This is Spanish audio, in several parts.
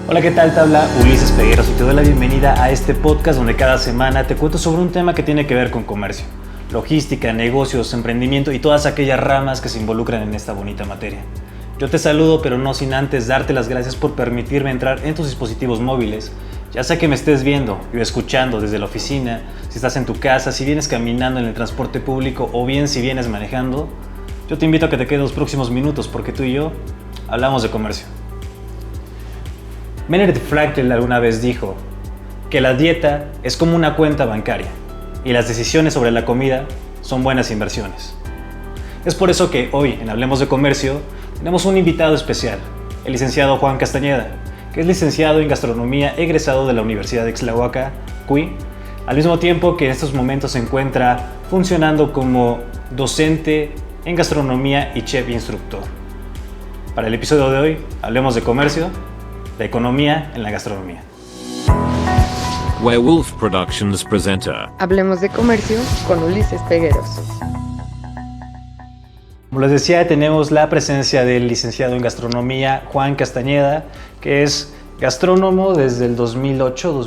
Hola, ¿qué tal? Te habla Ulises Pegueros y te doy la bienvenida a este podcast donde cada semana te cuento sobre un tema que tiene que ver con comercio, logística, negocios, emprendimiento y todas aquellas ramas que se involucran en esta bonita materia. Yo te saludo, pero no sin antes darte las gracias por permitirme entrar en tus dispositivos móviles, ya sea que me estés viendo o escuchando desde la oficina, si estás en tu casa, si vienes caminando en el transporte público o bien si vienes manejando. Yo te invito a que te quedes los próximos minutos porque tú y yo hablamos de comercio. Benjamin Franklin alguna vez dijo que la dieta es como una cuenta bancaria y las decisiones sobre la comida son buenas inversiones. Es por eso que hoy en Hablemos de Comercio tenemos un invitado especial, el licenciado Juan Castañeda, que es licenciado en gastronomía egresado de la Universidad de Ixtlahuaca, CUI, al mismo tiempo que en estos momentos se encuentra funcionando como docente en gastronomía y chef instructor. Para el episodio de hoy, Hablemos de Comercio, la economía en la gastronomía. Werewolf Productions presenta Hablemos de Comercio con Ulises Pegueros. Como les decía, tenemos la presencia del licenciado en gastronomía Juan Castañeda, que es gastrónomo desde el 2008.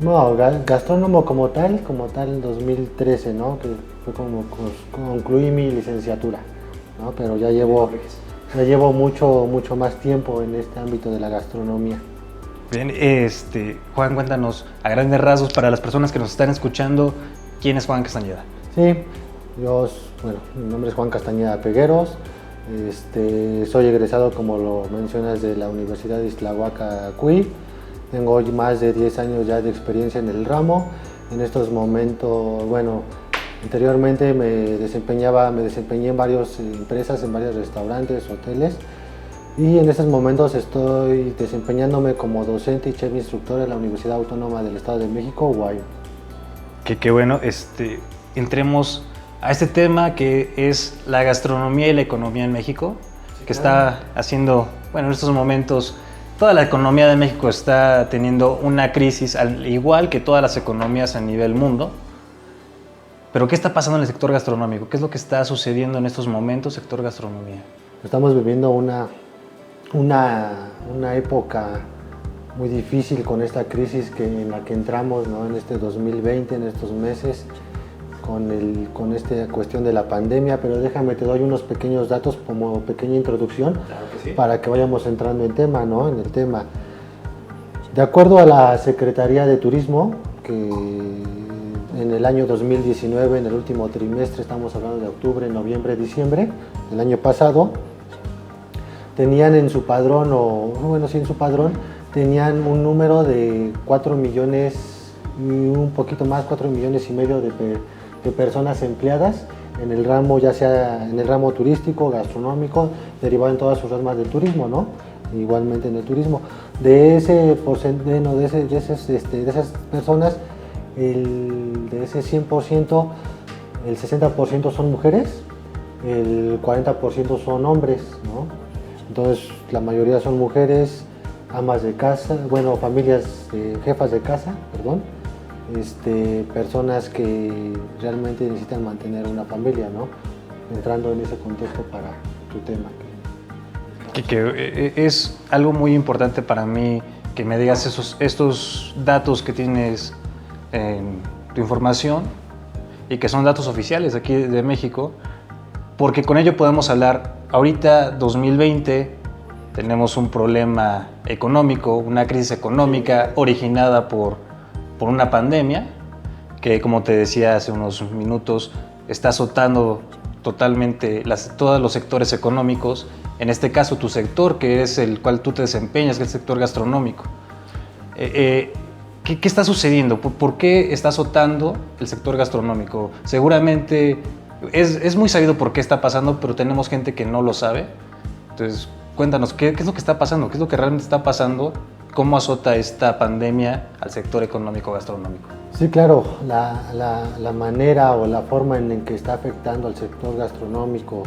No, gastrónomo como tal en 2013, ¿no? Que fue como concluí mi licenciatura, ¿no? Pero ya llevo mucho más tiempo en este ámbito de la gastronomía. Bien, Juan, cuéntanos a grandes rasgos para las personas que nos están escuchando, ¿quién es Juan Castañeda? Sí, mi nombre es Juan Castañeda Pegueros, soy egresado, como lo mencionas, de la Universidad de Ixtlahuaca, CUI. Tengo más de 10 años ya de experiencia en el ramo. En estos momentos, anteriormente me desempeñé en varias empresas, en varios restaurantes, hoteles, y en estos momentos estoy desempeñándome como docente y chef instructor en la Universidad Autónoma del Estado de México, UAI. Qué bueno, entremos a este tema que es la gastronomía y la economía en México, que está haciendo, en estos momentos toda la economía de México está teniendo una crisis, al igual que todas las economías a nivel mundo. Pero ¿qué está pasando en el sector gastronómico? ¿Qué es lo que está sucediendo en estos momentos, sector gastronomía? Estamos viviendo una época muy difícil con esta crisis en la que entramos, ¿no? En este 2020, en estos meses, con esta cuestión de la pandemia. Pero déjame, te doy unos pequeños datos como pequeña introducción, claro que sí, para que vayamos entrando en el tema. De acuerdo a la Secretaría de Turismo, que en el año 2019, en el último trimestre, estamos hablando de octubre, noviembre, diciembre del año pasado, tenían en su padrón, tenían un número de 4 millones y un poquito más, 4 millones y medio de personas empleadas en el ramo, ya sea en el ramo turístico, gastronómico, derivado en todas sus ramas del turismo, ¿no? Igualmente en el turismo. De esas personas, de ese 100%, el 60% son mujeres, el 40% son hombres, ¿no? Entonces la mayoría son mujeres, amas de casa, jefas de casa, personas que realmente necesitan mantener una familia, ¿no? Entrando en ese contexto para tu tema. Que es algo muy importante para mí que me digas estos datos que tienes en tu información y que son datos oficiales aquí de México, porque con ello podemos hablar. Ahorita 2020 tenemos un problema económico, una crisis económica originada por una pandemia que, como te decía hace unos minutos, está azotando totalmente todos los sectores económicos. En este caso tu sector, que es el cual tú te desempeñas, que es el sector gastronómico. ¿Qué está sucediendo? ¿Por qué está azotando el sector gastronómico? Seguramente es muy sabido por qué está pasando, pero tenemos gente que no lo sabe. Entonces, cuéntanos, ¿qué es lo que está pasando? ¿Qué es lo que realmente está pasando? ¿Cómo azota esta pandemia al sector económico gastronómico? Sí, claro, la manera o la forma en que está afectando al sector gastronómico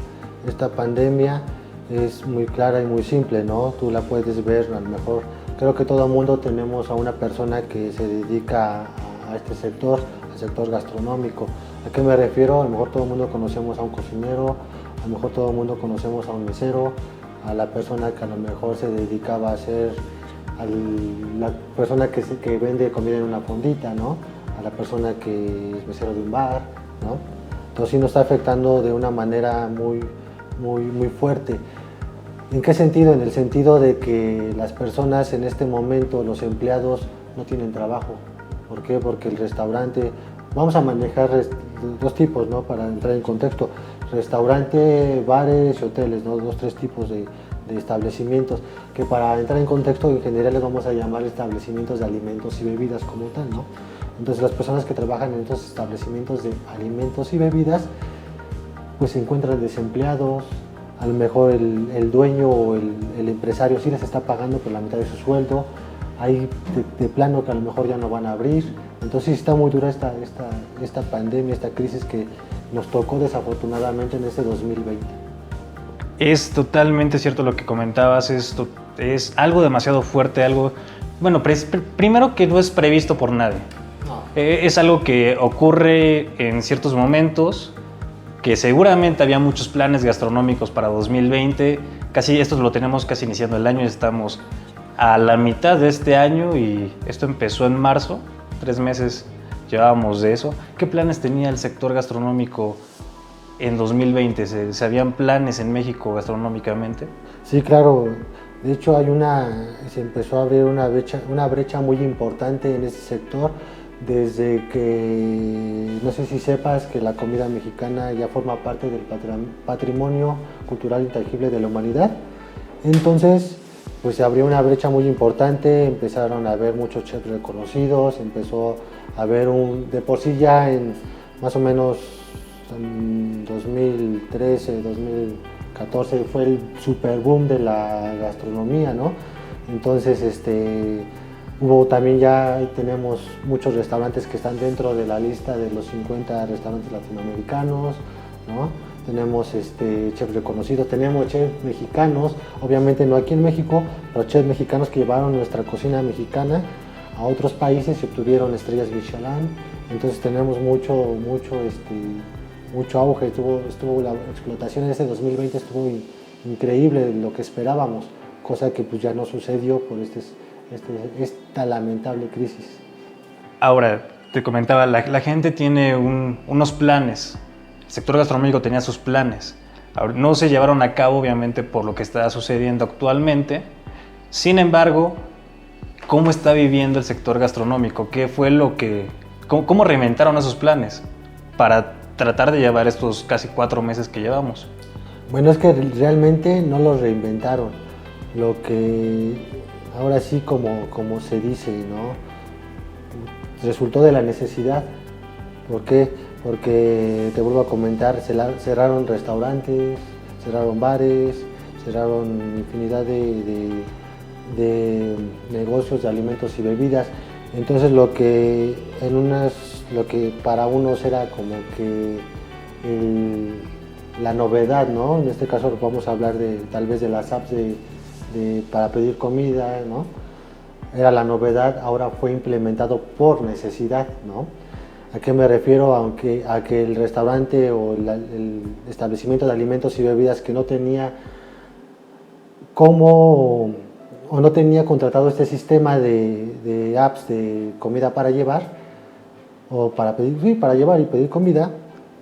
esta pandemia es muy clara y muy simple, ¿no? Tú la puedes ver, a lo mejor, creo que todo el mundo tenemos a una persona que se dedica a este sector, al sector gastronómico. ¿A qué me refiero? A lo mejor todo el mundo conocemos a un cocinero, a lo mejor todo el mundo conocemos a un mesero, a la persona que a lo mejor se dedicaba a ser, la persona que vende comida en una fondita, ¿no? A la persona que es mesero de un bar, ¿no? Entonces sí nos está afectando de una manera muy fuerte. ¿En qué sentido? En el sentido de que las personas en este momento, los empleados, no tienen trabajo. ¿Por qué? Porque el restaurante, vamos a manejar dos tipos, ¿no? Para entrar en contexto, restaurante, bares y hoteles, ¿no? Tres tipos de establecimientos, que para entrar en contexto en general les vamos a llamar establecimientos de alimentos y bebidas como tal, ¿no? Entonces las personas que trabajan en estos establecimientos de alimentos y bebidas pues se encuentran desempleados, a lo mejor el dueño o el empresario sí les está pagando por la mitad de su sueldo, hay de plano que a lo mejor ya no van a abrir, entonces está muy dura esta pandemia, esta crisis que nos tocó desafortunadamente en este 2020. Es totalmente cierto lo que comentabas, es algo demasiado fuerte, algo, bueno, primero que no es previsto por nadie. No. Es algo que ocurre en ciertos momentos, que seguramente había muchos planes gastronómicos para 2020, casi esto lo tenemos casi iniciando el año, estamos a la mitad de este año y esto empezó en marzo, 3 meses llevábamos de eso. ¿Qué planes tenía el sector gastronómico en 2020? ¿Se habían planes en México gastronómicamente? Sí, claro. De hecho, se empezó a abrir una brecha muy importante en este sector desde que, no sé si sepas, que la comida mexicana ya forma parte del patrimonio cultural intangible de la humanidad. Entonces, pues se abrió una brecha muy importante, empezaron a haber muchos chefs reconocidos, empezó a haber de por sí ya en más o menos en 2013, 2014 fue el super boom de la gastronomía, ¿no? Entonces, tenemos muchos restaurantes que están dentro de la lista de los 50 restaurantes latinoamericanos, ¿no? Tenemos chefs reconocidos, tenemos chefs mexicanos, obviamente no aquí en México, pero chefs mexicanos que llevaron nuestra cocina mexicana a otros países y obtuvieron estrellas Michelin. Entonces tenemos mucho auge, estuvo la explotación en ese 2020 estuvo increíble, lo que esperábamos, cosa que pues ya no sucedió por esta lamentable crisis. Ahora, te comentaba, la gente tiene unos planes, el sector gastronómico tenía sus planes, ahora, no se llevaron a cabo obviamente por lo que está sucediendo actualmente, sin embargo, ¿cómo está viviendo el sector gastronómico? ¿Qué fue cómo reinventaron esos planes para tratar de llevar estos casi 4 meses que llevamos? Bueno, es que realmente no los reinventaron, lo que ahora sí como se dice, ¿no? Resultó de la necesidad. ¿Por qué? Porque te vuelvo a comentar, cerraron restaurantes, cerraron bares, cerraron infinidad de negocios de alimentos y bebidas. Entonces lo que para unos era como que la novedad, ¿no? En este caso vamos a hablar tal vez de las apps para pedir comida, ¿no? Era la novedad, ahora fue implementado por necesidad, ¿no? ¿A qué me refiero? A que el restaurante o el establecimiento de alimentos y bebidas que no tenía cómo o no tenía contratado este sistema de apps de comida para llevar o para llevar y pedir comida,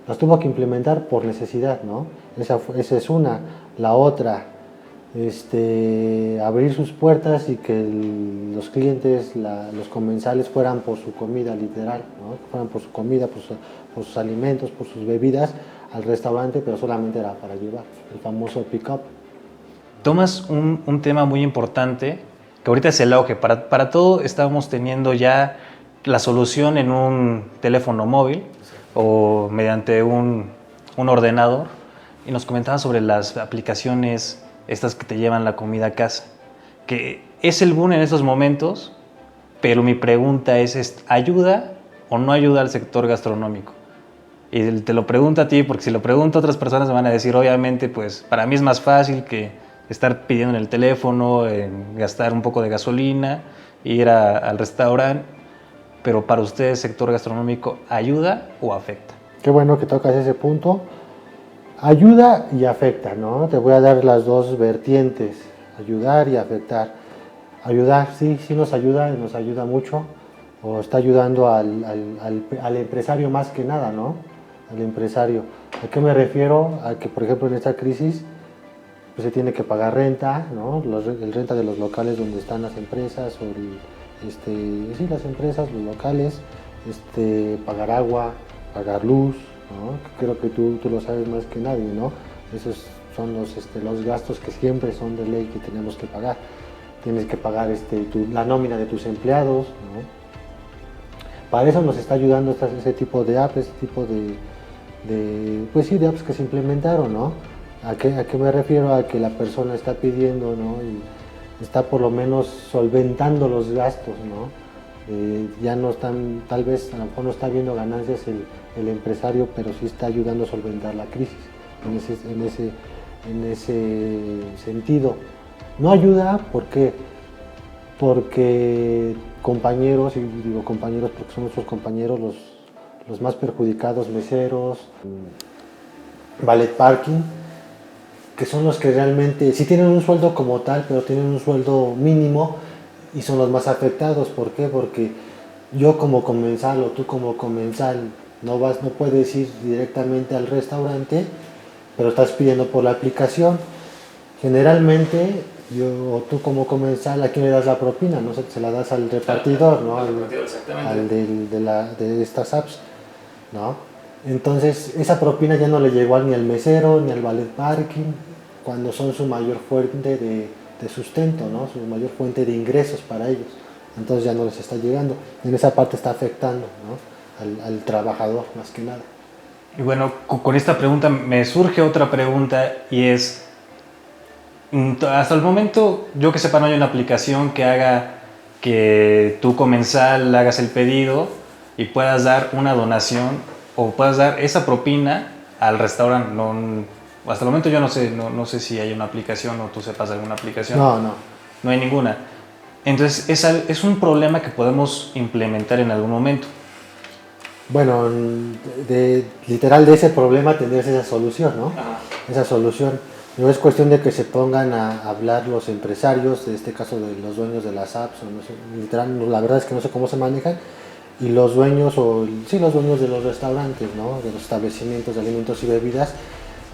las tuvo que implementar por necesidad, ¿no? Esa es una. La otra, abrir sus puertas y que los clientes, los comensales fueran por su comida literal, ¿no? Fueran por su comida, por sus alimentos, por sus bebidas al restaurante, pero solamente era para llevar, el famoso pick-up. Tomas un tema muy importante, que ahorita es el auge. Para todo estamos teniendo ya la solución en un teléfono móvil o mediante un ordenador. Y nos comentabas sobre las aplicaciones estas que te llevan la comida a casa, que es el boom en estos momentos, pero mi pregunta es ¿ayuda o no ayuda al sector gastronómico? Y te lo pregunto a ti, porque si lo pregunto a otras personas me van a decir, obviamente, pues para mí es más fácil que estar pidiendo en el teléfono, gastar un poco de gasolina, ir al restaurante, pero para ustedes, sector gastronómico, ¿ayuda o afecta? Qué bueno que tocas ese punto. Ayuda y afecta, ¿no? Te voy a dar las dos vertientes, ayudar y afectar. Ayudar, sí, sí nos ayuda mucho, o está ayudando al empresario más que nada, ¿no? Al empresario. ¿A qué me refiero? A que, por ejemplo, en esta crisis pues, se tiene que pagar renta, ¿no? El renta de los locales donde están las empresas, o sí, las empresas, los locales, pagar agua, pagar luz, ¿no? Creo que tú lo sabes más que nadie, ¿no? Esos son los gastos que siempre son de ley que tenemos que pagar. Tienes que pagar la nómina de tus empleados, ¿no? Para eso nos está ayudando ese tipo de apps, ese tipo pues sí, de apps que se implementaron, ¿no? ¿A qué me refiero? A que la persona está pidiendo, ¿no? Y está por lo menos solventando los gastos, ¿no? Ya no están, tal vez a lo mejor no está viendo ganancias el empresario, pero sí está ayudando a solventar la crisis en ese sentido. No ayuda, ¿por qué? Porque compañeros, y digo compañeros porque son nuestros compañeros los más perjudicados, meseros, valet parking, que son los que realmente, sí tienen un sueldo como tal, pero tienen un sueldo mínimo y son los más afectados. ¿Por qué? Porque yo como comensal o tú como comensal no puedes ir directamente al restaurante, pero estás pidiendo por la aplicación. Generalmente, tú como comensal, ¿a quién le das la propina? No sé, se la das al repartidor, ¿no? Al de estas apps, ¿no? Entonces, esa propina ya no le llegó ni al mesero, ni al valet parking, cuando son su mayor fuente de sustento, ¿no? Su mayor fuente de ingresos para ellos. Entonces ya no les está llegando. En esa parte está afectando, ¿no? al trabajador, más que nada. Y bueno, con esta pregunta me surge otra pregunta, y es, hasta el momento, yo que sepa, no hay una aplicación que haga que tú comensal hagas el pedido y puedas dar una donación o puedas dar esa propina al restaurante. Hasta el momento yo no sé si hay una aplicación, o tú sepas de alguna aplicación. No hay ninguna. Entonces es un problema que podemos implementar en algún momento. Bueno, literal de ese problema tendrías esa solución, ¿no? Ajá. Esa solución. No es cuestión de que se pongan a hablar los empresarios, en este caso de los dueños de las apps, o no sé, literal, la verdad es que no sé cómo se manejan, y los dueños, los dueños de los restaurantes, ¿no? De los establecimientos de alimentos y bebidas,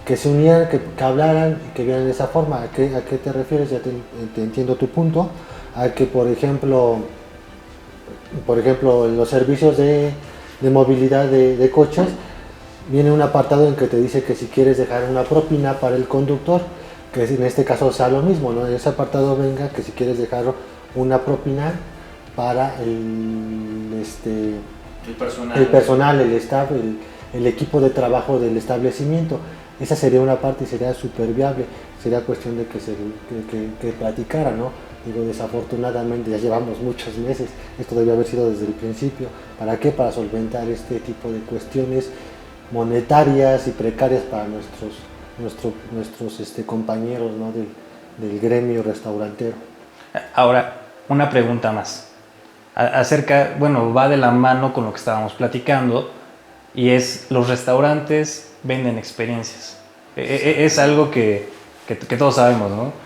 que se unieran, que hablaran y que vieran de esa forma. ¿A qué te refieres? Ya te entiendo tu punto. A que, por ejemplo, en los servicios de movilidad de coches, viene un apartado en que te dice que si quieres dejar una propina para el conductor, que en este caso sea lo mismo, ¿no? En ese apartado venga que si quieres dejar una propina para el personal, el staff, el equipo de trabajo del establecimiento. Esa sería una parte y sería súper viable. Sería cuestión de que platicara, ¿no? Digo, desafortunadamente ya llevamos muchos meses, esto debió haber sido desde el principio. ¿Para qué? Para solventar este tipo de cuestiones monetarias y precarias para nuestros compañeros, ¿no? del gremio restaurantero. Ahora, una pregunta más. Va de la mano con lo que estábamos platicando, y es, los restaurantes venden experiencias. Es algo que todos sabemos, ¿no?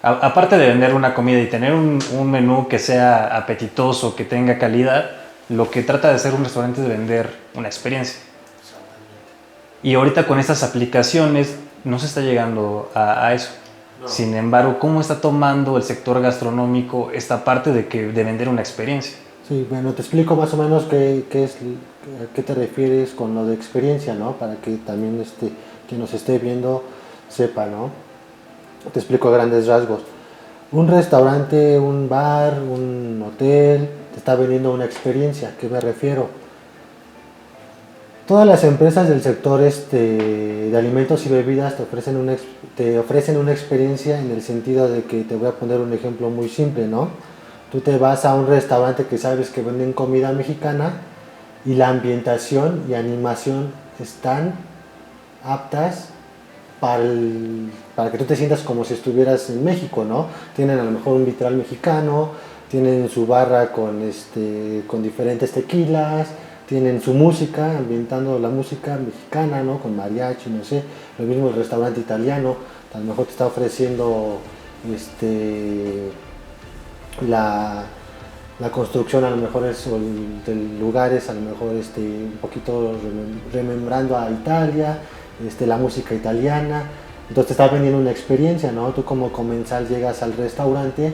Aparte de vender una comida y tener un menú que sea apetitoso, que tenga calidad, lo que trata de hacer un restaurante es vender una experiencia. Y ahorita con estas aplicaciones no se está llegando a eso. No. Sin embargo, ¿cómo está tomando el sector gastronómico esta parte de vender una experiencia? Sí, bueno, te explico más o menos a qué te refieres con lo de experiencia, ¿no? Para que también quien nos esté viendo sepa, ¿no? Te explico a grandes rasgos. Un restaurante, un bar, un hotel, te está vendiendo una experiencia. ¿A qué me refiero? Todas las empresas del sector de alimentos y bebidas te ofrecen una experiencia, en el sentido de que, te voy a poner un ejemplo muy simple, ¿no? Tú te vas a un restaurante que sabes que venden comida mexicana, y la ambientación y animación están aptas para que tú te sientas como si estuvieras en México, ¿no? Tienen a lo mejor un vitral mexicano, tienen su barra con diferentes tequilas, tienen su música, ambientando la música mexicana, ¿no? Con mariachi, no sé, lo mismo el restaurante italiano, a lo mejor te está ofreciendo la construcción, a lo mejor es de lugares, a lo mejor un poquito remembrando a Italia, la música italiana, entonces te está vendiendo una experiencia, ¿no? Tú como comensal llegas al restaurante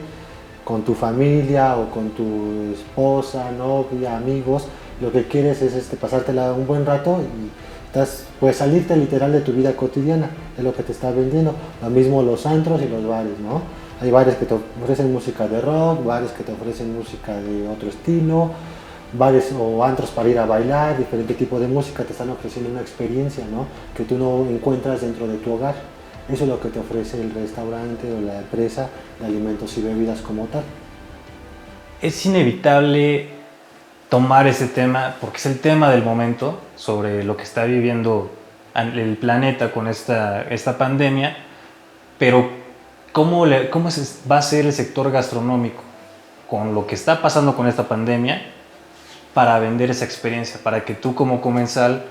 con tu familia o con tu esposa, novia, amigos, lo que quieres es pasártela un buen rato y puedes salirte literal de tu vida cotidiana, es lo que te está vendiendo. Lo mismo los antros y los bares, ¿no? Hay bares que te ofrecen música de rock, bares que te ofrecen música de otro estilo, bares o antros para ir a bailar, diferente tipo de música, te están ofreciendo una experiencia, ¿no? Que tú no encuentras dentro de tu hogar. Eso es lo que te ofrece el restaurante o la empresa de alimentos y bebidas como tal. Es inevitable tomar ese tema, porque es el tema del momento, sobre lo que está viviendo el planeta con esta pandemia, pero ¿cómo va a ser el sector gastronómico con lo que está pasando con esta pandemia para vender esa experiencia, para que tú como comensal,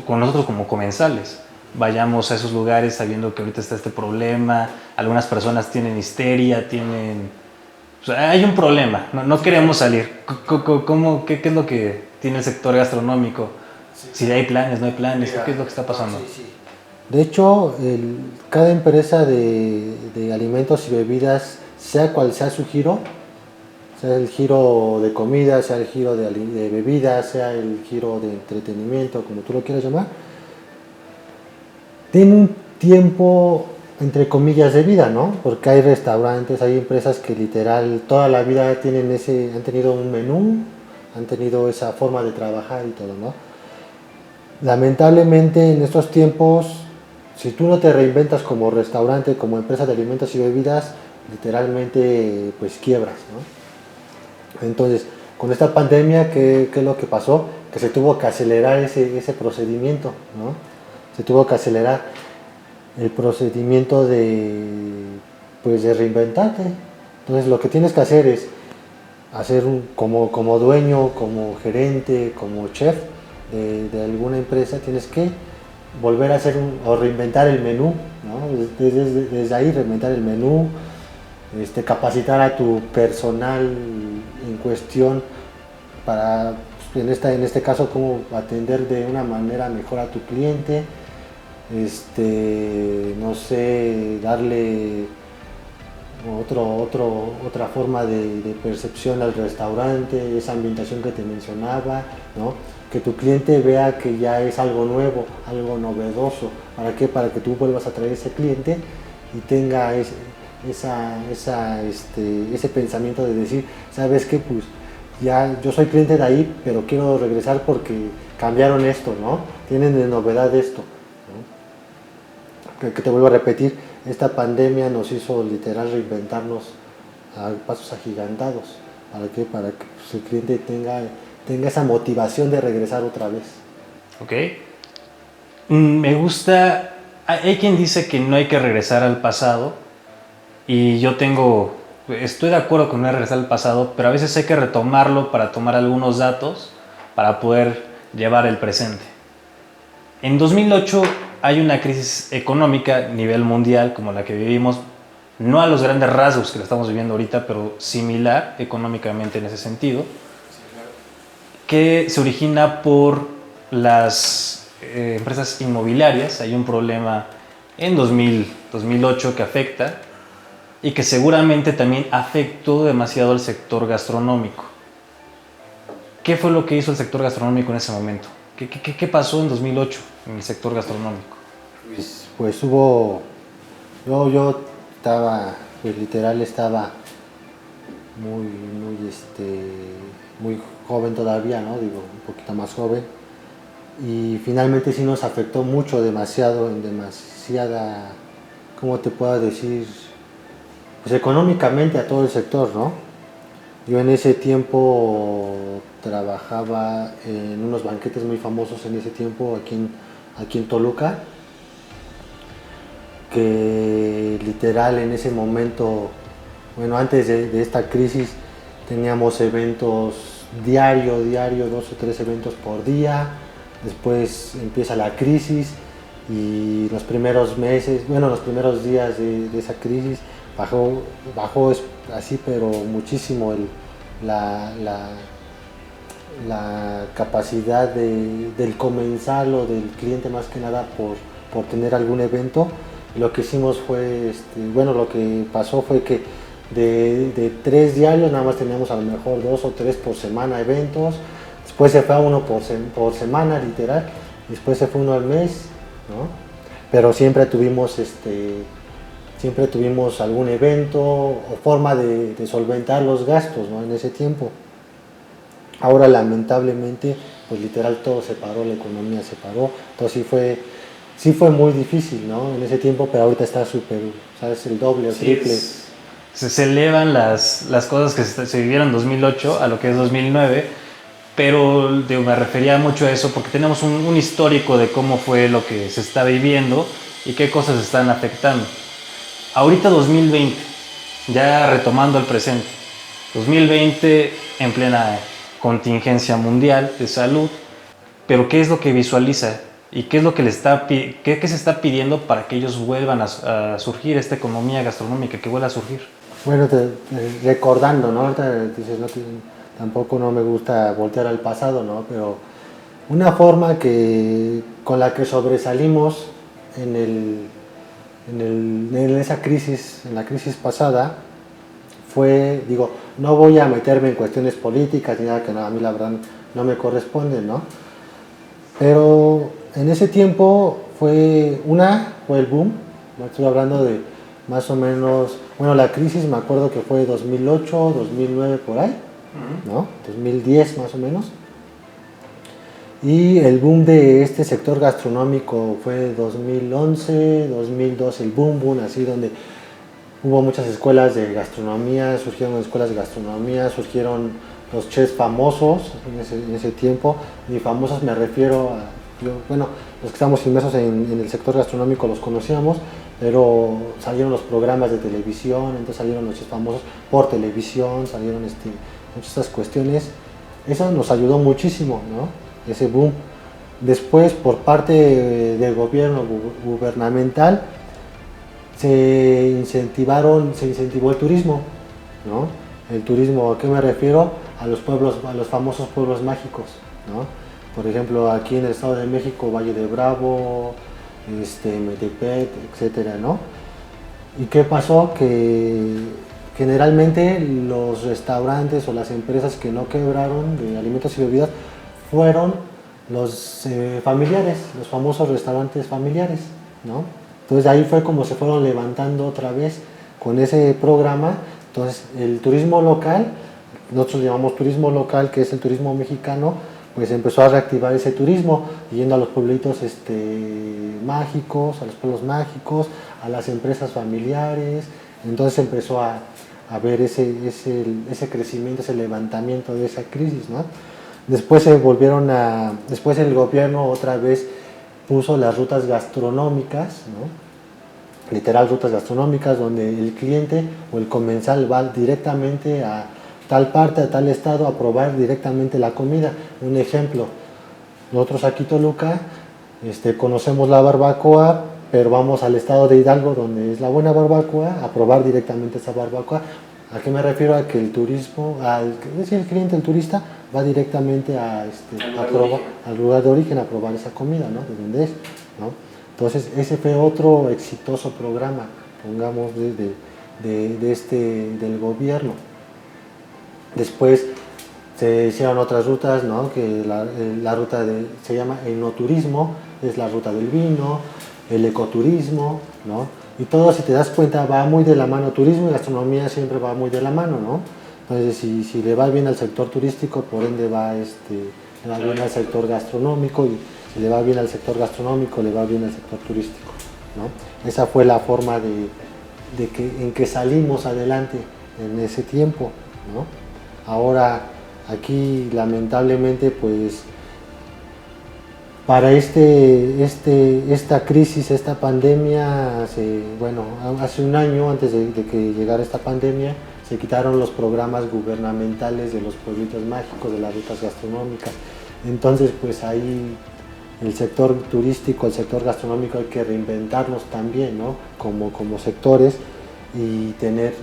con nosotros como comensales, vayamos a esos lugares sabiendo que ahorita está este problema, algunas personas tienen histeria, o sea, hay un problema, no queremos salir. ¿Qué es lo que tiene el sector gastronómico? Sí. Si hay planes, no hay planes, Mira, ¿qué es lo que está pasando? Sí. De hecho, cada empresa de alimentos y bebidas, sea cual sea su giro, sea el giro de comida, sea el giro de bebidas, sea el giro de entretenimiento, como tú lo quieras llamar, tiene un tiempo, entre comillas, de vida, ¿no? Porque hay restaurantes, hay empresas que literal toda la vida han tenido un menú, han tenido esa forma de trabajar y todo, ¿no? Lamentablemente en estos tiempos, si tú no te reinventas como restaurante, como empresa de alimentos y bebidas, literalmente pues quiebras, ¿no? Entonces, con esta pandemia, ¿qué es lo que pasó? Que se tuvo que acelerar ese procedimiento, ¿no? Se tuvo que acelerar el procedimiento de reinventarte. Entonces, lo que tienes que hacer es como dueño, como gerente, como chef de alguna empresa, tienes que volver a o reinventar el menú, ¿no? Desde ahí reinventar el menú, capacitar a tu personal en cuestión para, en este caso, cómo atender de una manera mejor a tu cliente, no sé, darle otra forma de percepción al restaurante, esa ambientación que te mencionaba, ¿no? Que tu cliente vea que ya es algo nuevo, algo novedoso. ¿Para qué? Para que tú vuelvas a traer ese cliente y tenga ese pensamiento de decir, ¿sabes qué? Pues ya yo soy cliente de ahí, pero quiero regresar porque cambiaron esto, ¿no? Tienen de novedad esto, ¿no? Que te vuelvo a repetir, esta pandemia nos hizo literal reinventarnos a pasos agigantados. ¿Para qué? Para que pues, el cliente tenga esa motivación de regresar otra vez. Ok. Me gusta, hay quien dice que no hay que regresar al pasado y estoy de acuerdo con no regresar al pasado, pero a veces hay que retomarlo para tomar algunos datos para poder llevar el presente. En 2008 hay una crisis económica a nivel mundial como la que vivimos, no a los grandes rasgos que la estamos viviendo ahorita, pero similar económicamente en ese sentido, que se origina por las empresas inmobiliarias. Hay un problema en 2008 que afecta y que seguramente también afectó demasiado al sector gastronómico. ¿Qué fue lo que hizo el sector gastronómico en ese momento? ¿Qué pasó en 2008 en el sector gastronómico? Pues hubo... Yo estaba, pues literal estaba muy joven todavía, ¿no? Digo, un poquito más joven. Y finalmente sí nos afectó mucho, demasiada, ¿cómo te puedo decir? Pues económicamente a todo el sector, ¿no? Yo en ese tiempo trabajaba en unos banquetes muy famosos en ese tiempo aquí en Toluca, que literal en ese momento, bueno, antes de esta crisis teníamos eventos diario, 2 o 3 eventos por día. Después empieza la crisis y los primeros meses, bueno, los primeros días de esa crisis bajó así, pero muchísimo la capacidad del comensal o del cliente, más que nada por tener algún evento. Lo que hicimos fue, lo que pasó fue que de 3 diarios nada más teníamos a lo mejor 2 o 3 por semana eventos. Después se fue a uno por semana, literal. Después se fue uno al mes, ¿no? Pero siempre tuvimos algún evento o forma de solventar los gastos, ¿no? En ese tiempo. Ahora lamentablemente, pues literal todo se paró, la economía se paró. Entonces sí fue muy difícil, ¿no? En ese tiempo, pero ahorita está súper, ¿sabes? El doble o triple. Se elevan las cosas que se vivieron en 2008 a lo que es 2009, pero me refería mucho a eso porque tenemos un histórico de cómo fue lo que se está viviendo y qué cosas están afectando. Ahorita 2020, ya retomando el presente, 2020 en plena contingencia mundial de salud, pero ¿qué es lo que visualiza? ¿Y qué es lo que qué se está pidiendo para que ellos vuelvan a surgir, esta economía gastronómica, que vuelva a surgir? Bueno, recordando, ¿no? Ahorita dices, tampoco no me gusta voltear al pasado, ¿no? Pero una forma con la que sobresalimos en esa crisis, en la crisis pasada, fue, no voy a meterme en cuestiones políticas ni nada, que a mí la verdad no me corresponde, ¿no? Pero en ese tiempo fue el boom. Estoy hablando de más o menos, la crisis me acuerdo que fue 2008, 2009 por ahí, ¿no? 2010 más o menos. Y el boom de este sector gastronómico fue 2011, 2012, el boom, así, donde hubo muchas escuelas de gastronomía, surgieron los chefs famosos en ese tiempo. Y famosos me refiero a, los que estamos inmersos en el sector gastronómico los conocíamos, pero salieron los programas de televisión, entonces salieron los chefs famosos por televisión, salieron muchas estas cuestiones. Eso nos ayudó muchísimo, ¿no? Ese boom. Después, por parte del gobierno gubernamental, se incentivó el turismo, ¿no? El turismo, ¿a qué me refiero? A los famosos pueblos mágicos, ¿no? Por ejemplo, aquí en el Estado de México, Valle de Bravo, Metepec, etcétera, ¿no? ¿Y qué pasó? Que generalmente los restaurantes o las empresas que no quebraron de alimentos y bebidas fueron los familiares, los famosos restaurantes familiares, ¿no? Entonces ahí fue como se fueron levantando otra vez con ese programa. Entonces el turismo local, nosotros llamamos turismo local, que es el turismo mexicano, pues empezó a reactivar ese turismo, yendo a los pueblitos mágicos, a los pueblos mágicos, a las empresas familiares. Entonces empezó a ver ese crecimiento, ese levantamiento de esa crisis, ¿no? Después después el gobierno otra vez puso las rutas gastronómicas, ¿no? Literal, rutas gastronómicas, donde el cliente o el comensal va directamente a tal parte, a tal estado, a probar directamente la comida. Un ejemplo, nosotros aquí en Toluca conocemos la barbacoa, pero vamos al estado de Hidalgo, donde es la buena barbacoa, a probar directamente esa barbacoa. ¿A qué me refiero? A que el cliente, el turista, va directamente al lugar de origen a probar esa comida, ¿no? De donde es, ¿no? Entonces, ese fue otro exitoso programa, pongamos, del gobierno. Después se hicieron otras rutas, ¿no? Que la ruta se llama enoturismo, es la ruta del vino, el ecoturismo, ¿no? Y todo, si te das cuenta, va muy de la mano. Turismo y gastronomía siempre va muy de la mano, ¿no? Entonces, si le va bien al sector turístico, por ende le va bien al sector gastronómico, y si le va bien al sector gastronómico, le va bien al sector turístico, ¿no? Esa fue la forma en que salimos adelante en ese tiempo, ¿no? Ahora, aquí, lamentablemente, pues, para esta crisis, esta pandemia, hace un año antes de que llegara esta pandemia, se quitaron los programas gubernamentales de los pueblitos mágicos, de las rutas gastronómicas. Entonces, pues ahí el sector turístico, el sector gastronómico hay que reinventarlos también, ¿no? Como sectores y tener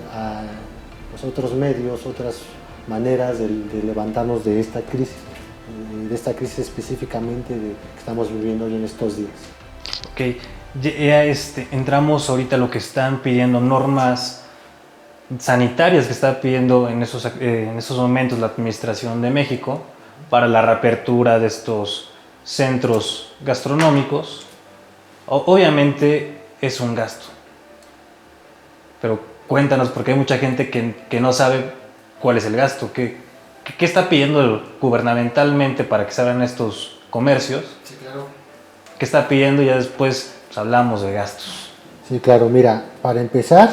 pues, otros medios, otras maneras de levantarnos de esta crisis específicamente que estamos viviendo hoy en estos días. Ok, ya entramos ahorita a lo que están pidiendo, normas sanitarias que está pidiendo en esos momentos la Administración de México para la reapertura de estos centros gastronómicos. Obviamente es un gasto, pero cuéntanos, porque hay mucha gente que no sabe cuál es el gasto, qué está pidiendo gubernamentalmente para que se abran estos comercios. Sí, claro. ¿Qué está pidiendo? Ya después pues, hablamos de gastos. Sí, claro, mira, para empezar,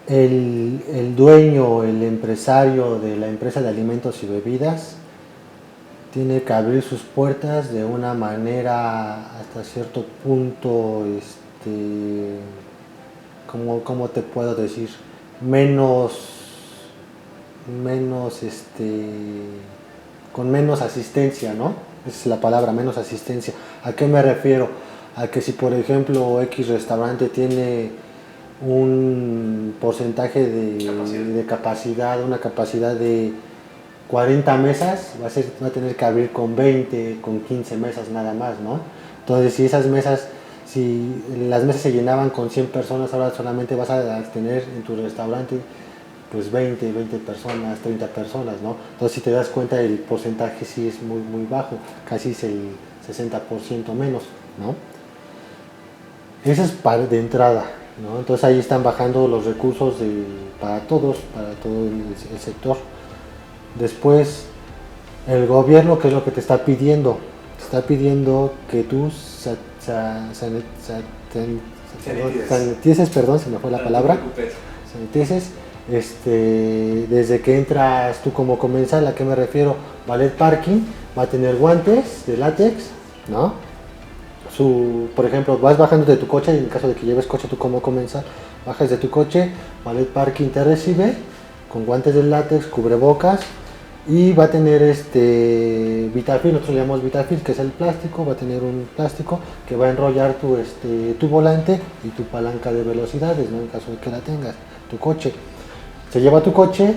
el dueño, el empresario de la empresa de alimentos y bebidas tiene que abrir sus puertas de una manera hasta cierto punto, ¿cómo te puedo decir? Con menos asistencia, ¿no? Esa es la palabra, menos asistencia. ¿A qué me refiero? A que si por ejemplo X restaurante tiene un porcentaje de capacidad, una capacidad de 40 mesas, va a tener que abrir con 20, con 15 mesas nada más, ¿no? Entonces si las mesas se llenaban con 100 personas, ahora solamente vas a tener en tu restaurante pues 20 personas, 30 personas, ¿no? Entonces si te das cuenta el porcentaje sí es muy, muy bajo, casi es el 60% menos, ¿no? Eso es de entrada, ¿no? Entonces ahí están bajando los recursos para todo el sector. Después, el gobierno, ¿qué es lo que te está pidiendo? Te está pidiendo que tú sanitices, perdón, se me fue la palabra. Sanitices, desde que entras tú como comensal, ¿a qué me refiero? Ballet Parking va a tener guantes de látex, ¿no? Por ejemplo, vas bajando de tu coche, en caso de que lleves coche tú como comensal, bajas de tu coche, Ballet Parking te recibe con guantes de látex, cubrebocas, y va a tener Vitafil, nosotros le llamamos Vitafil, que es el plástico, va a tener un plástico que va a enrollar tu volante y tu palanca de velocidades, ¿no? En caso de que la tengas, tu coche. Se lleva tu coche,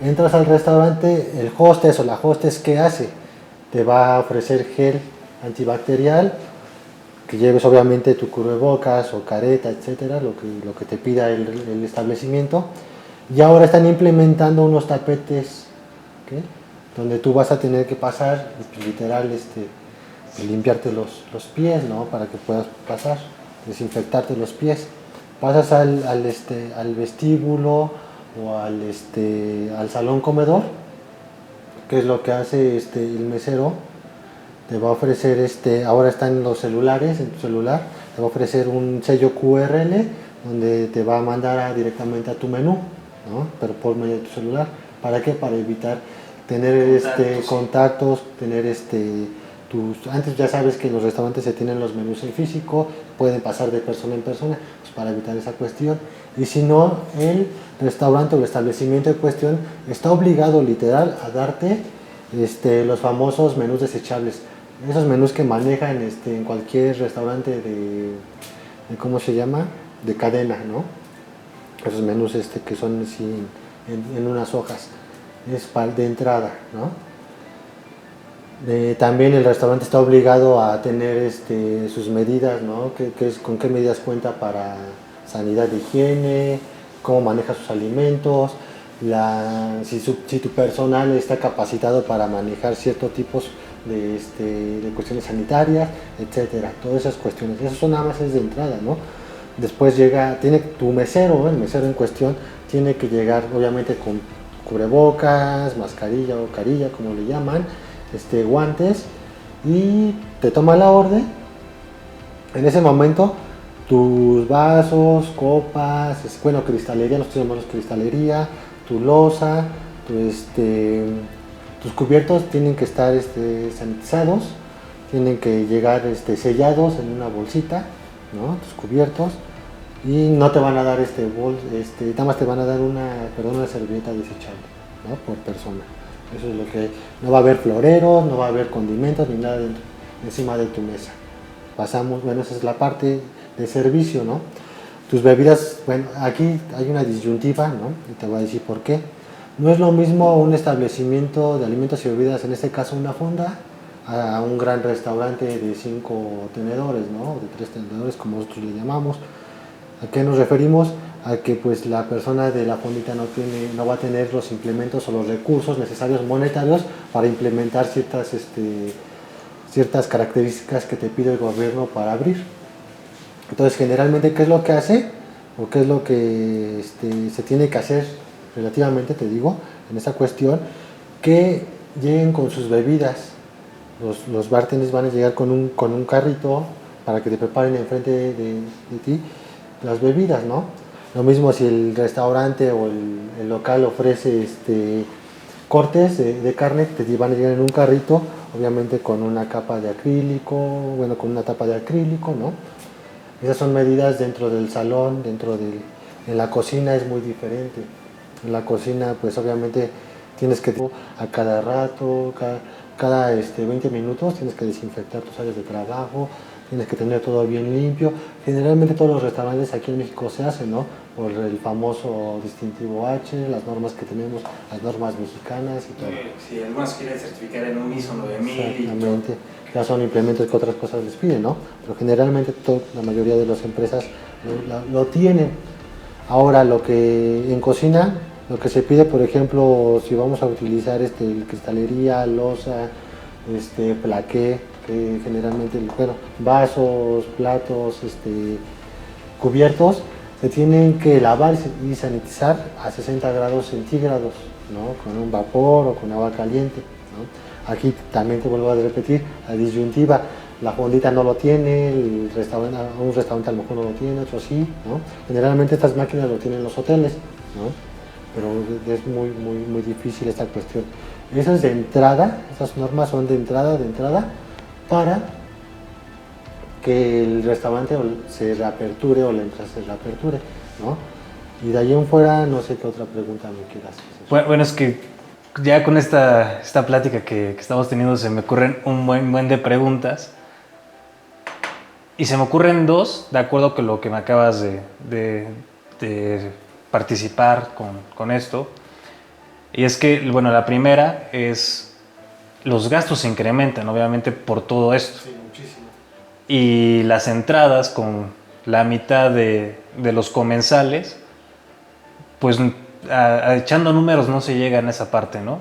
entras al restaurante, el hostess o la hostess, ¿qué hace? Te va a ofrecer gel antibacterial, que lleves obviamente tu cubrebocas o careta, etcétera, lo que te pida el establecimiento. Y ahora están implementando unos tapetes, ¿okay? Donde tú vas a tener que pasar, literal, limpiarte los pies, ¿no? Para que puedas pasar, desinfectarte los pies. Pasas al vestíbulo o al salón comedor, que es lo que hace el mesero. Te va a ofrecer, ahora están los celulares, en tu celular, te va a ofrecer un sello QRL donde te va a mandar directamente a tu menú, ¿no? Pero por medio de tu celular. ¿Para qué? Para evitar tener contactos, tener antes ya sabes que en los restaurantes se tienen los menús en físico, pueden pasar de persona en persona, pues para evitar esa cuestión. Y si no, el restaurante o el establecimiento en cuestión está obligado literal a darte los famosos menús desechables. Esos menús que manejan en cualquier restaurante de ¿cómo se llama? De cadena, ¿no? Esos menús que son así en unas hojas. Es de entrada, ¿no? También el restaurante está obligado a tener sus medidas, ¿no? Con qué medidas cuenta para sanidad de higiene, cómo maneja sus alimentos, si tu personal está capacitado para manejar ciertos tipos de cuestiones sanitarias, etcétera. Todas esas cuestiones, eso son nada más es de entrada, ¿no? Después tiene tu mesero, el mesero en cuestión, tiene que llegar obviamente con cubrebocas, mascarilla o carilla, como le llaman, guantes, y te toma la orden. En ese momento tus vasos, copas, cristalería, nosotros llamamos cristalería, tu loza, tus cubiertos tienen que estar sanitizados, tienen que llegar sellados en una bolsita, ¿no? Tus cubiertos, y no te van a dar nada más te van a dar una servilleta desechable, ¿no? Por persona. Eso es lo que no va a haber floreros, no va a haber condimentos ni nada encima de tu mesa. Bueno, esa es la parte de servicio, ¿no? Tus bebidas, bueno, aquí hay una disyuntiva, ¿no? Y te voy a decir por qué. No es lo mismo un establecimiento de alimentos y bebidas, en este caso una fonda, a un gran restaurante de 5 tenedores, ¿no? De 3 tenedores, como nosotros le llamamos. ¿A qué nos referimos? A que pues la persona de la fondita no va a tener los implementos o los recursos necesarios monetarios para implementar ciertas características que te pide el gobierno para abrir. Entonces, generalmente, ¿qué es lo que hace? ¿O qué es lo que se tiene que hacer relativamente, te digo, en esa cuestión? Que lleguen con sus bebidas. Los bartenders van a llegar con un carrito para que te preparen enfrente de ti las bebidas, ¿no? Lo mismo si el restaurante o el local ofrece cortes de carne, te van a llegar en un carrito, obviamente con una capa de acrílico, bueno, con una tapa de acrílico, ¿no? Esas son medidas dentro del salón, en la cocina es muy diferente. En la cocina, pues obviamente tienes que a cada rato, cada 20 minutos tienes que desinfectar tus áreas de trabajo, tienes que tener todo bien limpio. Generalmente todos los restaurantes aquí en México se hacen, ¿no? Por el famoso distintivo H, las normas que tenemos, las normas mexicanas y todo. Si algunos quieren certificar en un ISO 9000. Exactamente. Ya son implementos que otras cosas les piden, ¿no? Pero generalmente la mayoría de las empresas lo tienen. Ahora, en cocina, lo que se pide, por ejemplo, si vamos a utilizar cristalería, loza, plaqué, que generalmente, bueno, vasos, platos, cubiertos, se tienen que lavar y sanitizar a 60 grados centígrados, ¿no? Con un vapor o con agua caliente, ¿no? Aquí también te vuelvo a repetir, la disyuntiva, la fondita no lo tiene, un restaurante a lo mejor no lo tiene, otro sí, ¿no? Generalmente estas máquinas lo tienen los hoteles, ¿no? Pero es muy, muy, muy difícil esta cuestión. Esas de entrada, esas normas son de entrada, para que el restaurante se reaperture o la empresa se reaperture, ¿no? Y de ahí en fuera, no sé qué otra pregunta me quieras hacer. Bueno, es que ya con esta plática que estamos teniendo se me ocurren un buen de preguntas. Y se me ocurren dos, de acuerdo con lo que me acabas de participar con esto. Y es que, bueno, la primera es, los gastos se incrementan, obviamente, por todo esto. Sí, muchísimo. Y las entradas con la mitad de los comensales, pues echando números no se llega en esa parte, ¿no?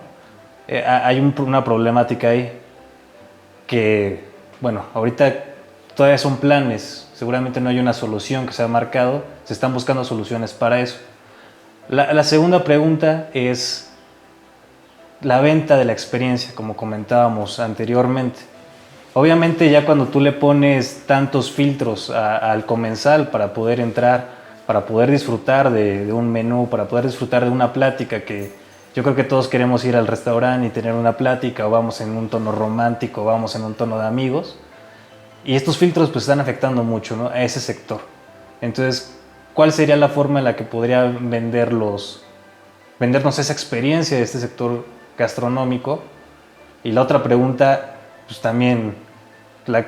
Hay una problemática ahí que, bueno, ahorita todavía son planes, seguramente no hay una solución que se ha marcado, se están buscando soluciones para eso. La segunda pregunta es la venta de la experiencia, como comentábamos anteriormente. Obviamente ya cuando tú le pones tantos filtros al comensal para poder entrar, para poder disfrutar de un menú, para poder disfrutar de una plática, que yo creo que todos queremos ir al restaurante y tener una plática, o vamos en un tono romántico, o vamos en un tono de amigos, y estos filtros pues están afectando mucho, ¿no?, a ese sector. Entonces, ¿cuál sería la forma en la que podría vendernos esa experiencia de este sector gastronómico? Y la otra pregunta, pues también,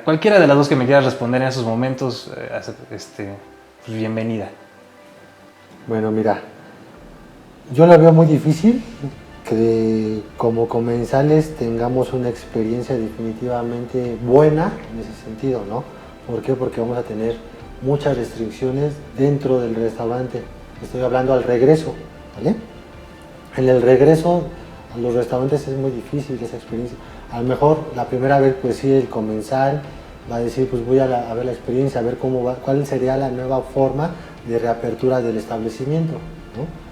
cualquiera de las dos que me quieras responder en esos momentos, pues bienvenida. Bueno, mira, yo lo veo muy difícil que como comensales tengamos una experiencia definitivamente buena en ese sentido, ¿no? ¿Por qué? Porque vamos a tener muchas restricciones dentro del restaurante. Estoy hablando al regreso, ¿vale? En el regreso a los restaurantes es muy difícil esa experiencia. A lo mejor la primera vez, pues sí, el comensal va a decir, pues voy a ver la experiencia, a ver cómo va, cuál sería la nueva forma de reapertura del establecimiento, ¿no?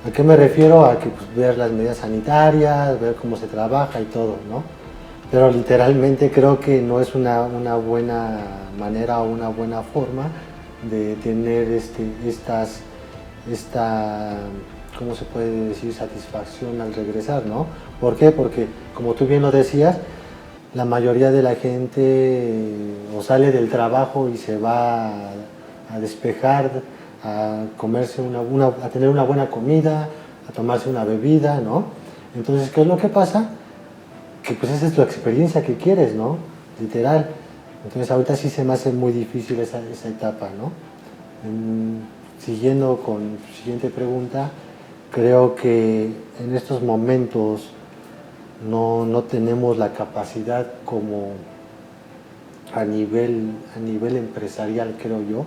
¿A qué me refiero? A que pues, ver las medidas sanitarias, ver cómo se trabaja y todo, ¿no? Pero literalmente creo que no es una buena manera o una buena forma de tener ¿cómo se puede decir? Satisfacción al regresar, ¿no? ¿Por qué? Porque, como tú bien lo decías, la mayoría de la gente o sale del trabajo y se va a despejar, a comerse a tener una buena comida, a tomarse una bebida, ¿no? Entonces, ¿qué es lo que pasa? Que pues esa es la experiencia que quieres, ¿no? Literal. Entonces ahorita sí se me hace muy difícil esa etapa, ¿no? Siguiendo con tu siguiente pregunta, creo que en estos momentos no tenemos la capacidad como a nivel empresarial, creo yo,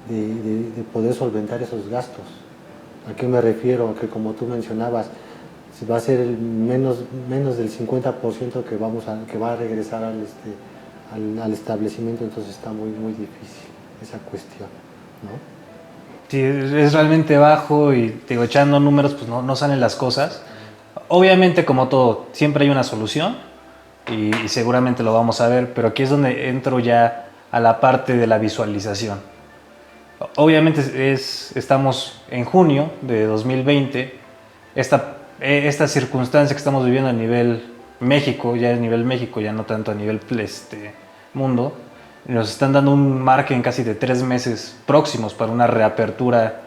de poder solventar esos gastos. ¿A qué me refiero? Que como tú mencionabas, si va a ser menos del 50% que va a regresar al establecimiento, entonces está muy difícil esa cuestión, ¿no? Si es realmente bajo y digo, echando números, pues no salen las cosas. Obviamente, como todo, siempre hay una solución y seguramente lo vamos a ver, pero aquí es donde entro ya a la parte de la visualización. Obviamente estamos en junio de 2020, esta circunstancia que estamos viviendo a nivel México, ya no tanto a nivel mundo, nos están dando un margen casi de 3 meses próximos para una reapertura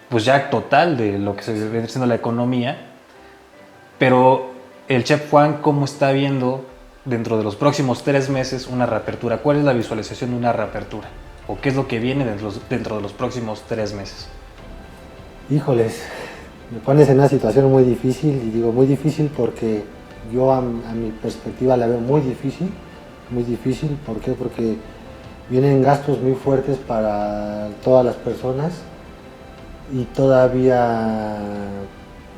pues ya total de lo que se viene siendo la economía. Pero el chef Juan, ¿cómo está viendo dentro de los próximos 3 meses una reapertura? ¿Cuál es la visualización de una reapertura? ¿O qué es lo que viene dentro de los próximos 3 meses? Híjoles, me pones en una situación muy difícil, y digo muy difícil porque yo a mi perspectiva la veo muy difícil. ¿Por qué? Porque vienen gastos muy fuertes para todas las personas y todavía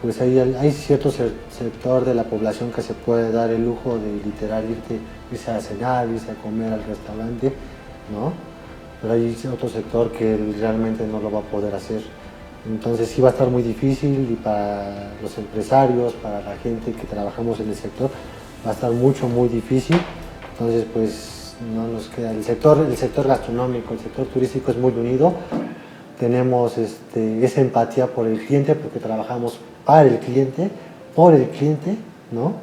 pues hay cierto sector de la población que se puede dar el lujo de literal irse a cenar, irse a comer al restaurante, ¿no? Pero hay otro sector que realmente no lo va a poder hacer. Entonces sí va a estar muy difícil, y para los empresarios, para la gente que trabajamos en el sector, va a estar muy difícil. Entonces pues no nos queda, el sector gastronómico, el sector turístico es muy unido, tenemos esa empatía por el cliente porque trabajamos para el cliente, por el cliente, ¿no?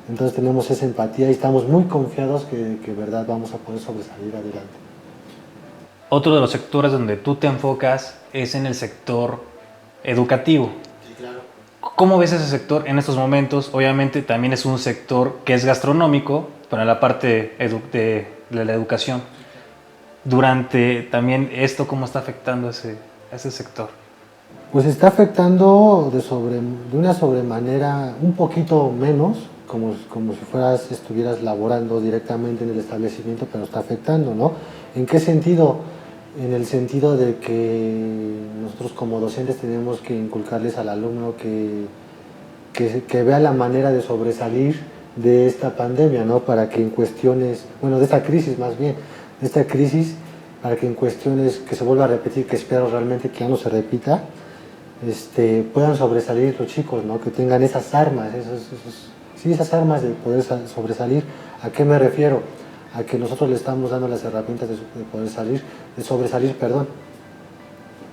Entonces tenemos esa empatía y estamos muy confiados que verdad vamos a poder sobresalir adelante. Otro de los sectores donde tú te enfocas es en el sector educativo. Sí, claro. ¿Cómo ves ese sector en estos momentos? Obviamente también es un sector que es gastronómico, pero en la parte de la educación. Durante también esto, ¿cómo está afectando a ese sector? Pues está afectando de una sobremanera un poquito menos, como si estuvieras laborando directamente en el establecimiento, pero está afectando, ¿no? ¿En qué sentido? En el sentido de que nosotros como docentes tenemos que inculcarles al alumno que vea la manera de sobresalir de esta pandemia, ¿no? Para que en cuestiones, de esta crisis más bien, para que en cuestiones que se vuelva a repetir, que espero realmente que ya no se repita, puedan sobresalir los chicos, ¿no? Que tengan esas armas, esas armas de poder sobresalir. ¿A qué me refiero? A que nosotros le estamos dando las herramientas de sobresalir.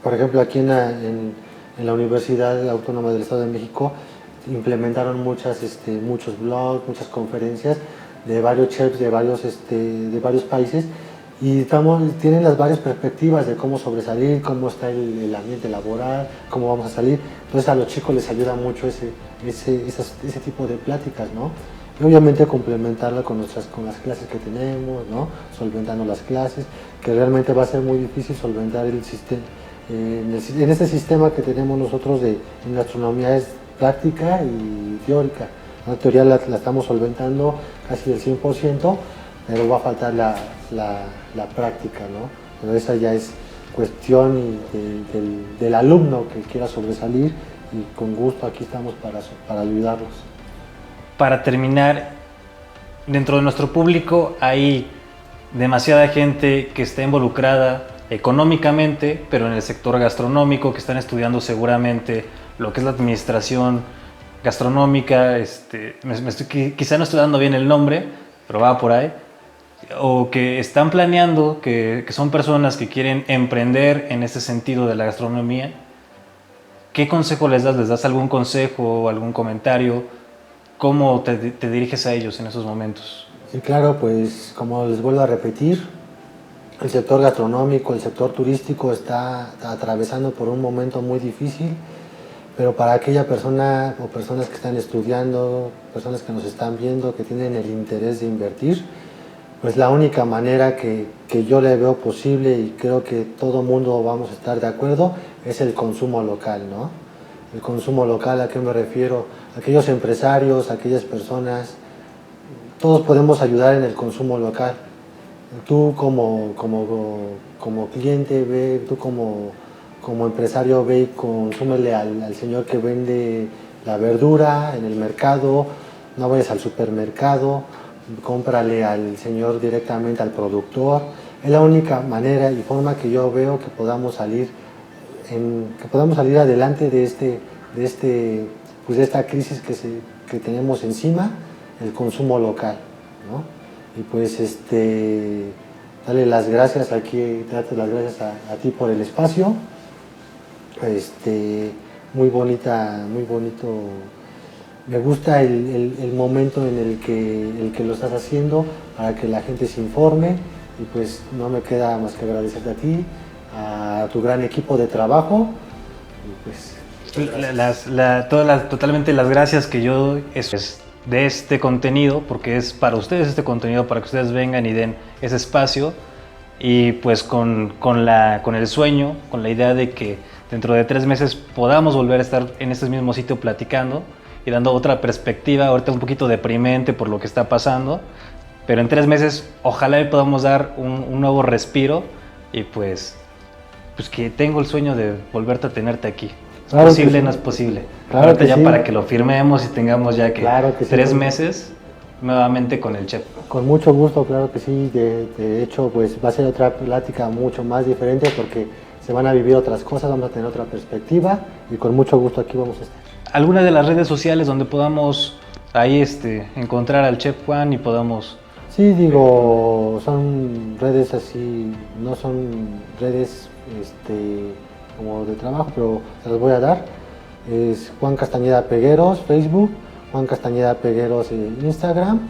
Por ejemplo, aquí en la Universidad Autónoma del Estado de México implementaron muchos blogs, muchas conferencias de varios chefs de varios países, y tienen las varias perspectivas de cómo sobresalir, cómo está el ambiente laboral, cómo vamos a salir. Entonces a los chicos les ayuda mucho ese tipo de pláticas, ¿no? Y obviamente complementarla con las clases que tenemos, ¿no? Solventando las clases, que realmente va a ser muy difícil solventar el sistema. En este sistema que tenemos nosotros en gastronomía es práctica y teórica. La teoría la estamos solventando casi del 100%, pero va a faltar la práctica, ¿no? Pero esa ya es cuestión del alumno que quiera sobresalir, y con gusto aquí estamos para ayudarlos. Para terminar, dentro de nuestro público hay demasiada gente que está involucrada económicamente, pero en el sector gastronómico, que están estudiando seguramente lo que es la administración gastronómica, quizá no estoy dando bien el nombre, pero va por ahí, o que están planeando, que son personas que quieren emprender en ese sentido de la gastronomía. ¿Qué consejo les das? ¿Les das algún consejo o algún comentario? ¿Cómo te diriges a ellos en esos momentos? Sí, claro, pues como les vuelvo a repetir, El sector gastronómico, el sector turístico está atravesando por un momento muy difícil, pero para aquella persona o personas que están estudiando, personas que nos están viendo, que tienen el interés de invertir, pues la única manera que yo le veo posible, y creo que todo mundo vamos a estar de acuerdo, es el consumo local, ¿no? El consumo local, ¿a qué me refiero? Aquellos empresarios, aquellas personas, todos podemos ayudar en el consumo local. Tú como cliente, ve, tú como empresario, ve y consúmele al señor que vende la verdura en el mercado, no vayas al supermercado, cómprale al señor directamente, al productor. Es la única manera y forma que yo veo que podamos salir adelante de esta crisis que tenemos encima, el consumo local, ¿no? Y pues darte las gracias a ti por el espacio. Muy bonito. Me gusta el momento en el que lo estás haciendo para que la gente se informe, y pues no me queda más que agradecerte a ti, a tu gran equipo de trabajo. Y pues, totalmente las gracias que yo doy es de este contenido, porque es para ustedes este contenido, para que ustedes vengan y den ese espacio, y pues con el sueño, con la idea de que dentro de 3 meses podamos volver a estar en este mismo sitio platicando y dando otra perspectiva, ahorita un poquito deprimente por lo que está pasando, pero en 3 meses ojalá le podamos dar un nuevo respiro, y pues que tengo el sueño de volverte a tenerte aquí. ¿Es claro posible? Sí. No es posible. Claro Ahorita que ya sí. para que lo firmemos y tengamos ya que, Claro que sí. 3 meses nuevamente con el chef. Con mucho gusto, claro que sí. De hecho, pues va a ser otra plática mucho más diferente, porque se van a vivir otras cosas, vamos a tener otra perspectiva, y con mucho gusto aquí vamos a estar. ¿Alguna de las redes sociales donde podamos ahí encontrar al chef Juan y podamos... Sí, digo, son redes así, no son redes como de trabajo, pero se las voy a dar. Es Juan Castañeda Pegueros, Facebook, Juan Castañeda Pegueros en Instagram,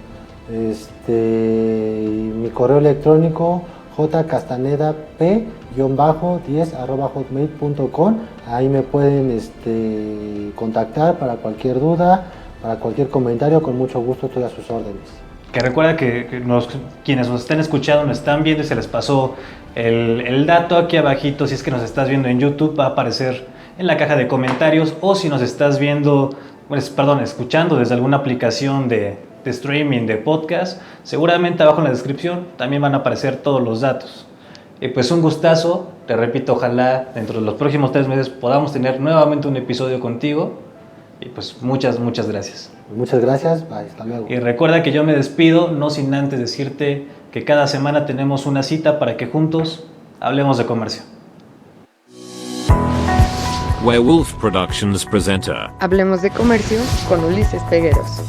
y mi correo electrónico jcastanedap-10@hotmail.com. Ahí me pueden contactar para cualquier duda, para cualquier comentario, con mucho gusto estoy a sus órdenes. Que recuerda que quienes nos estén escuchando, nos están viendo y se les pasó el dato aquí abajito. Si es que nos estás viendo en YouTube, va a aparecer en la caja de comentarios, o si nos estás escuchando desde alguna aplicación de streaming, de podcast, seguramente abajo en la descripción también van a aparecer todos los datos. Y pues un gustazo, te repito, ojalá dentro de los próximos 3 meses podamos tener nuevamente un episodio contigo, y pues muchas gracias. Muchas gracias, bye, hasta luego. Y recuerda que yo me despido, no sin antes decirte que cada semana tenemos una cita para que juntos hablemos de comercio. Werewolf Productions presenta Hablemos de comercio con Ulises Pegueros.